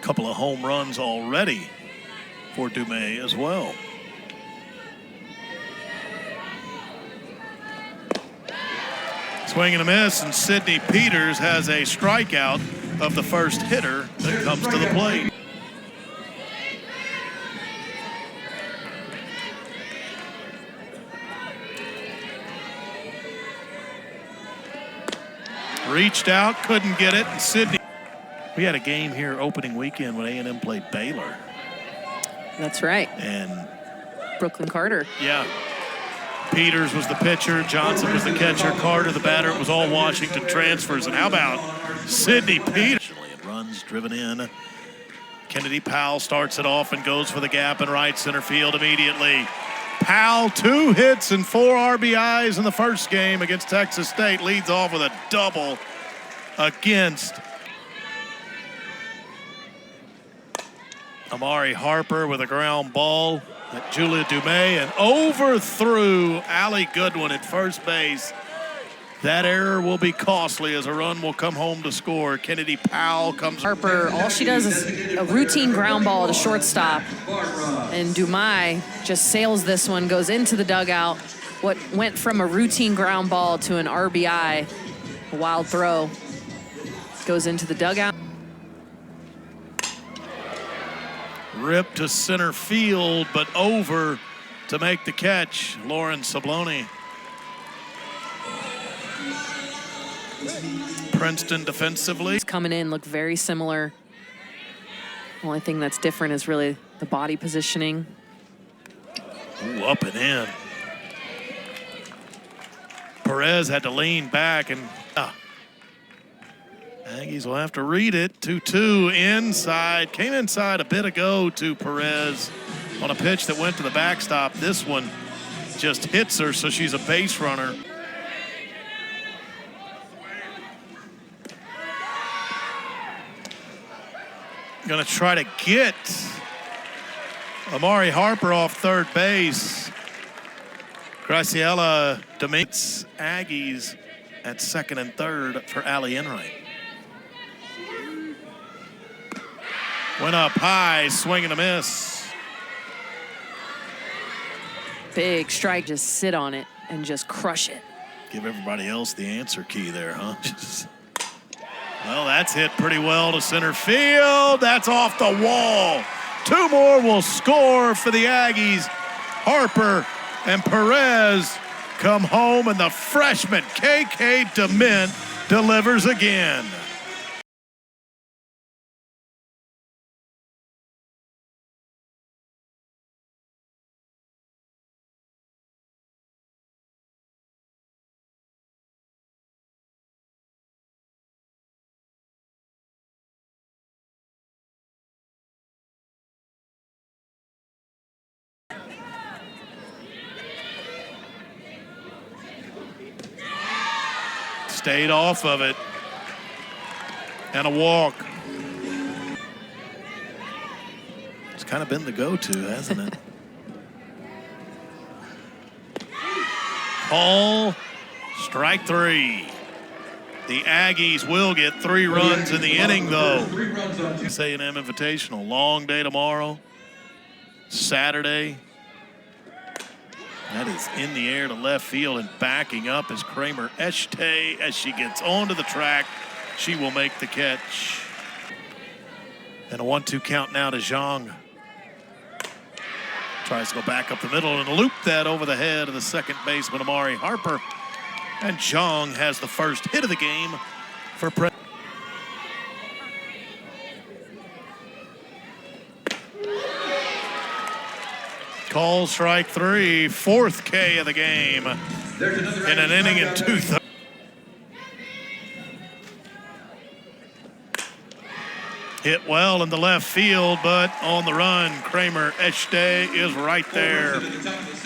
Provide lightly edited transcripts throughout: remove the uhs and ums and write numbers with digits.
Couple of home runs already for Dumais as well. Swing and a miss, and Sidney Peters has a strikeout of the first hitter that comes to the plate. Reached out, couldn't get it, and Sidney. We had a game here opening weekend when A&M played Baylor. That's right. And Brooklyn Carter. Yeah. Peters was the pitcher, Johnson was the catcher, Carter the batter. It was all Washington transfers. And how about Sidney Peters? And runs driven in. Kennedy Powell starts it off and goes for the gap in right center field immediately. Powell, 2 hits and 4 RBIs in the first game against Texas State. Leads off with a double against Amari Harper with a ground ball at Julia Dumais and overthrew Allie Goodwin at first base. That error will be costly as a run will come home to score. Kennedy Powell comes. Harper, all she does is a routine ground ball to shortstop. And Dumais just sails this one, goes into the dugout. What went from a routine ground ball to an RBI, a wild throw, goes into the dugout. Ripped to center field, but over to make the catch, Lauren Sabloni. Princeton defensively. Coming in, look very similar. Only thing that's different is really the body positioning. Ooh, up and in. Perez had to lean back and Aggies will have to read it. 2-2 inside. Came inside a bit ago to Perez on a pitch that went to the backstop. This one just hits her, so she's a base runner. Gonna try to get Amari Harper off third base. Graciela Dominguez, Aggies at second and third for Allie Enright. Went up high, swing and a miss. Big strike, just sit on it and just crush it. Give everybody else the answer key there, huh? Well, that's hit pretty well to center field. That's off the wall. 2 more will score for the Aggies. Harper and Perez come home, and the freshman KK DeMint delivers again. Stayed off of it. And a walk. It's kind of been the go-to, hasn't it? Hall, strike 3. The Aggies will get 3 runs in the inning, though. A&M Invitational. Long day tomorrow. Saturday. That is in the air to left field, and backing up is Kramer Eshte. As she gets onto the track, she will make the catch. And a 1-2 count now to Zhang. Tries to go back up the middle and loop that over the head of the second baseman, Amari Harper. And Zhang has the first hit of the game for Princeton. Call strike 3, 4th K of the game in an inning and 2/3. Hit well in the left field, but on the run, Kramer Eshte is right there.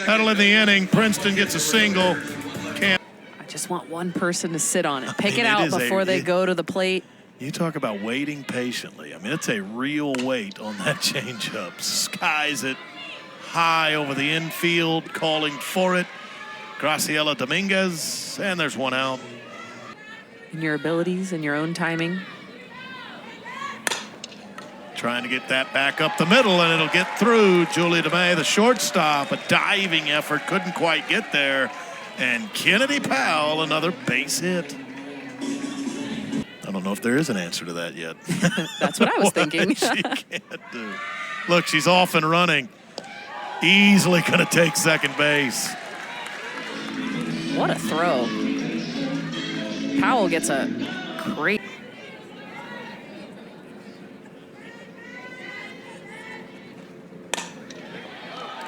That'll end the inning. Princeton gets a single. I just want one person to sit on it. Pick it out before they go to the plate. You talk about waiting patiently. I mean, it's a real wait on that changeup. Skies it high over the infield, calling for it. Graciela Dominguez, and there's one out. In your abilities and your own timing. Trying to get that back up the middle, and it'll get through. Julia DeMay, the shortstop, a diving effort, couldn't quite get there. And Kennedy Powell, another base hit. I don't know if there is an answer to that yet. That's what I was thinking. She can't do. Look, she's off and running. Easily going to take second base. What a throw. Powell gets a great.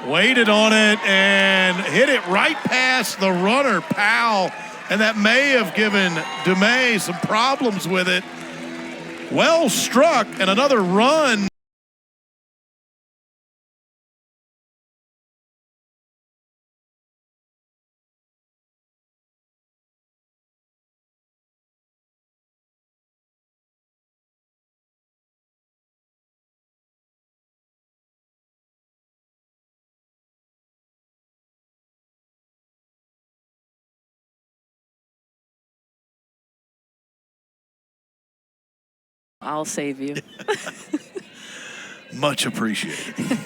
Waited on it and hit it right past the runner, Powell. And that may have given DeMay some problems with it. Well struck, and another run. I'll save you. Much appreciated.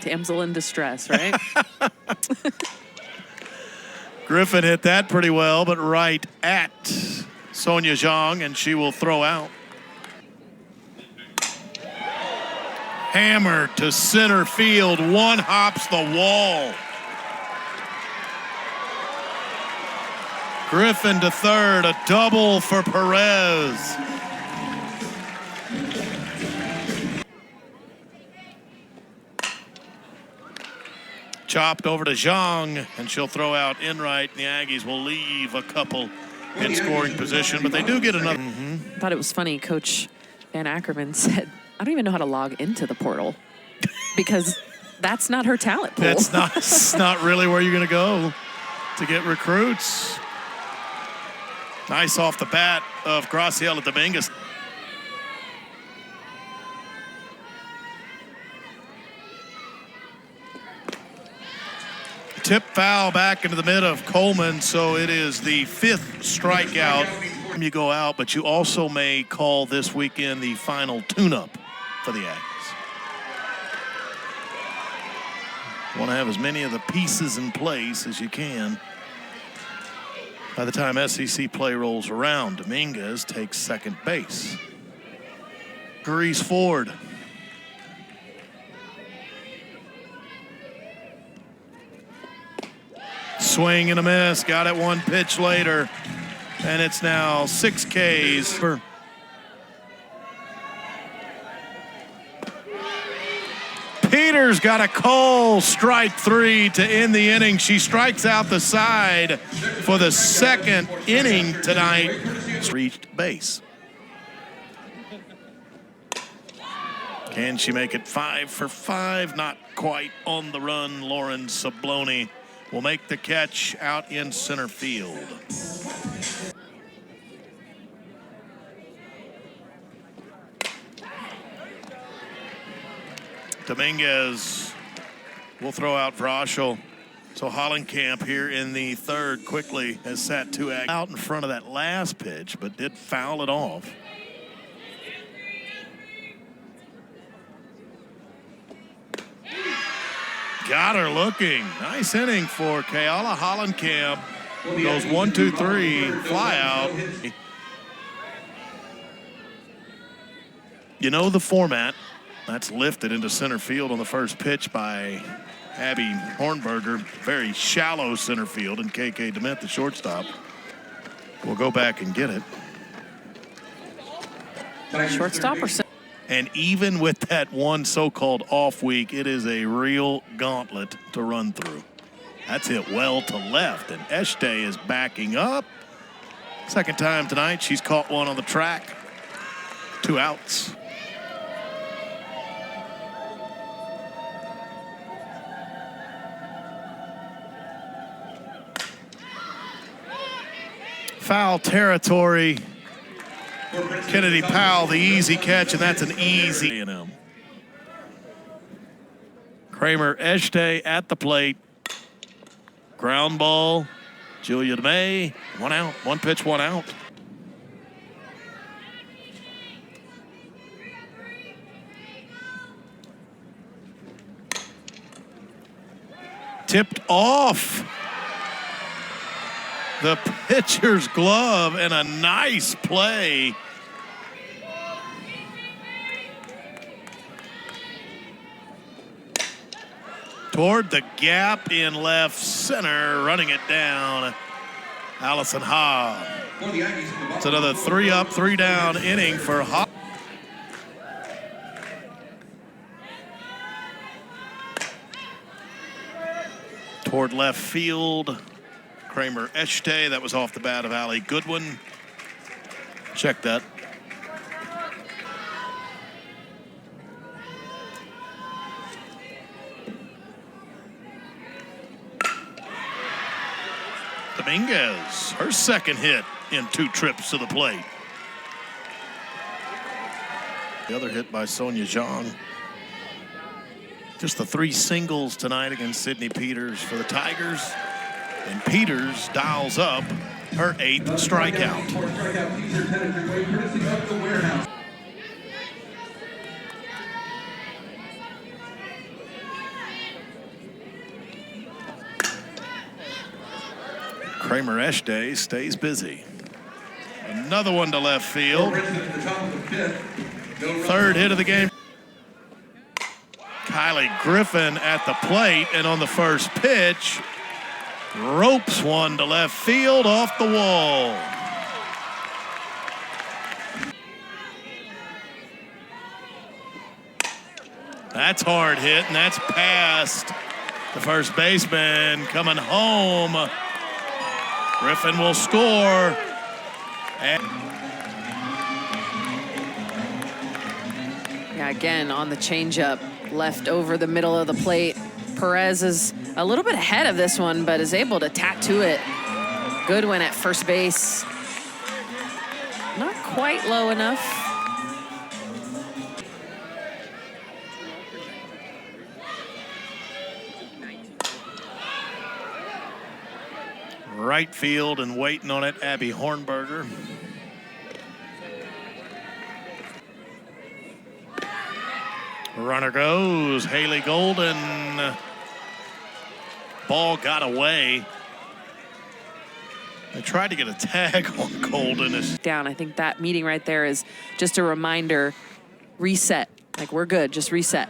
Damsel in distress, right? Griffin hit that pretty well, but right at Sonia Zhang, and she will throw out. Hammered to center field, one hops the wall. Griffin to third, a double for Perez. Chopped over to Zhang, and she'll throw out in right. The Aggies will leave a couple in scoring position, but they do get another. I thought it was funny. Coach Van Ackerman said, I don't even know how to log into the portal because that's not her talent pool. That's not really where you're going to go to get recruits. Nice off the bat of Graciela Dominguez. Tip foul back into the mid of Coleman, so it is the 5th strikeout. You go out, but you also may call this weekend the final tune-up for the Aggies. Want to have as many of the pieces in place as you can. By the time SEC play rolls around, Dominguez takes second base. Grease Ford. Swing and a miss, got it one pitch later, and it's now 6 Ks. Peters got a call, strike 3 to end the inning. She strikes out the side for the 2nd inning tonight. Reached base. Can she make it 5 for 5? Not quite on the run. Lauren Sabloni will make the catch out in center field. Dominguez will throw out Vroschel. So Hollenkamp here in the 3rd quickly has sat 2 out in front of that last pitch, but did foul it off. Got her looking. Nice inning for Kayala Hollenkamp. Goes 1, 2, 3, fly out. You know the format. That's lifted into center field on the first pitch by Abby Hornberger. Very shallow center field, and KK DeMent, the shortstop, will go back and get it. Shortstop or center? And even with that one so-called off week, it is a real gauntlet to run through. That's hit well to left, and Eshte is backing up. Second time tonight, she's caught one on the track. 2 outs. Foul territory. Kennedy Powell, the easy catch, and that's an easy A&M. Kramer Eshte at the plate. Ground ball. Julia DeMay, 1 out. 1 pitch, 1 out. tipped off the pitcher's glove, and a nice play. Toward the gap in left center, running it down, Allison Ha. It's another 3 up, 3 down inning for Ha. Toward left field, Kramer Echte. That was off the bat of Allie Goodwin. Check that. Dominguez, her second hit in 2 trips to the plate. The other hit by Sonia Zhang. Just the 3 singles tonight against Sydney Peters for the Tigers. And Peters dials up her 8th strikeout. Kramer Echte stays busy. Another one to left field. 3rd hit of the game. Kylie Griffin at the plate, and on the first pitch, ropes one to left field off the wall. That's hard hit, and that's past the first baseman coming home. Griffin will score. Yeah, again, on the changeup, left over the middle of the plate. Perez is a little bit ahead of this one, but is able to tattoo it. Goodwin at first base. Not quite low enough. Right field and waiting on it, Abby Hornberger. Runner goes, Haley Golden. Ball got away. They tried to get a tag on Golden. Down, I think that meeting right there is just a reminder, reset. Like, we're good, just reset.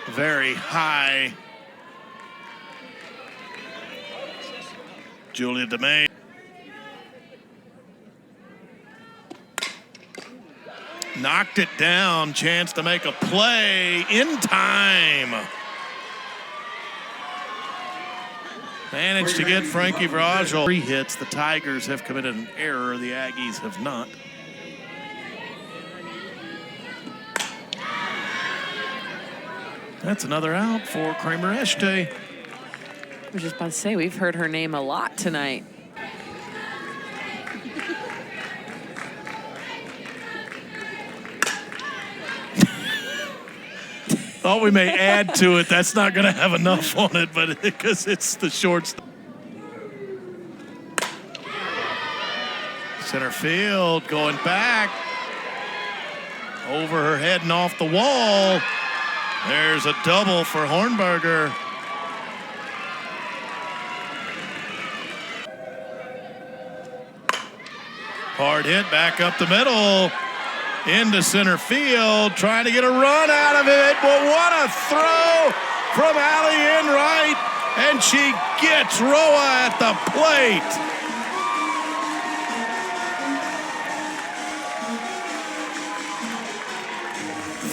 Very high. Julia DeMay. Knocked it down, chance to make a play in time. Managed to get Frankie Viragil. 3 hits, the Tigers have committed an error, the Aggies have not. That's another out for Kramer Echte. I was just about to say, we've heard her name a lot tonight. Thought we may add to it. That's not going to have enough on it, but because it's the shortstop. Center field going back. Over her head and off the wall. There's a double for Hornberger. Hard hit back up the middle. Into center field, trying to get a run out of it, but what a throw from Allie Enright, and she gets Roa at the plate.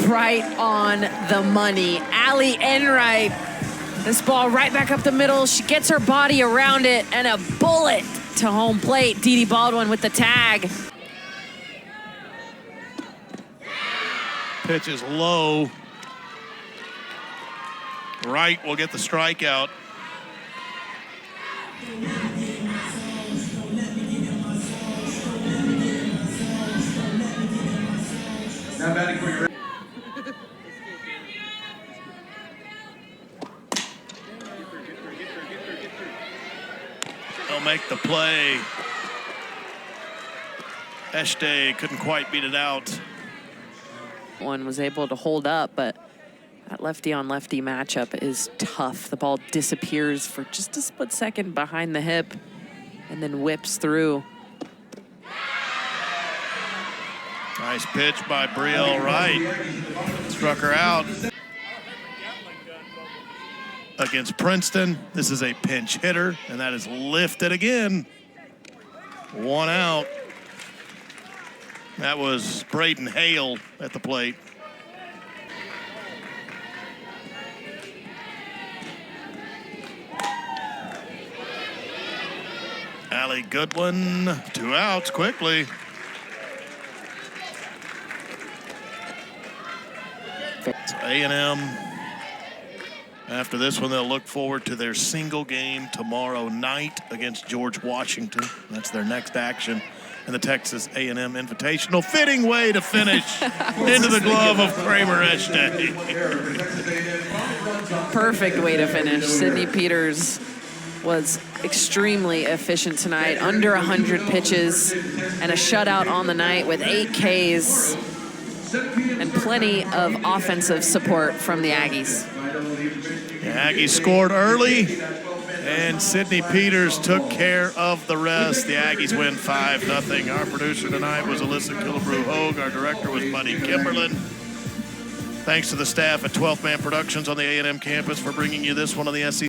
Right on the money. Allie Enright, this ball right back up the middle. She gets her body around it, and a bullet to home plate. Dee Dee Baldwin with the tag. Pitch is low. Wright will get the strikeout. Now batting for your... They'll make the play. Echte couldn't quite beat it out. One was able to hold up, but That lefty-on-lefty matchup is tough. The ball disappears for just a split second behind the hip and then whips through. Nice pitch by Brielle Wright. Struck her out. Against Princeton, this is a pinch hitter, and that is lifted again. 1 out. That was Braden Hale at the plate. Allie Goodwin, 2 outs quickly. It's A&M. After this one, they'll look forward to their single game tomorrow night against George Washington. That's their next action in the Texas A&M Invitational. Fitting way to finish into the glove of Kramer Eshte. Perfect way to finish. Sydney Peters was extremely efficient tonight, under 100 pitches, and a shutout on the night with 8 Ks and plenty of offensive support from the Aggies. The Aggies scored early, and Sydney Peters took care of the rest. The Aggies win 5-0. Our producer tonight was Alyssa Killebrew-Hogue. Our director was Buddy Kimberlin. Thanks to the staff at 12th Man Productions on the A&M campus for bringing you this one on the SEC.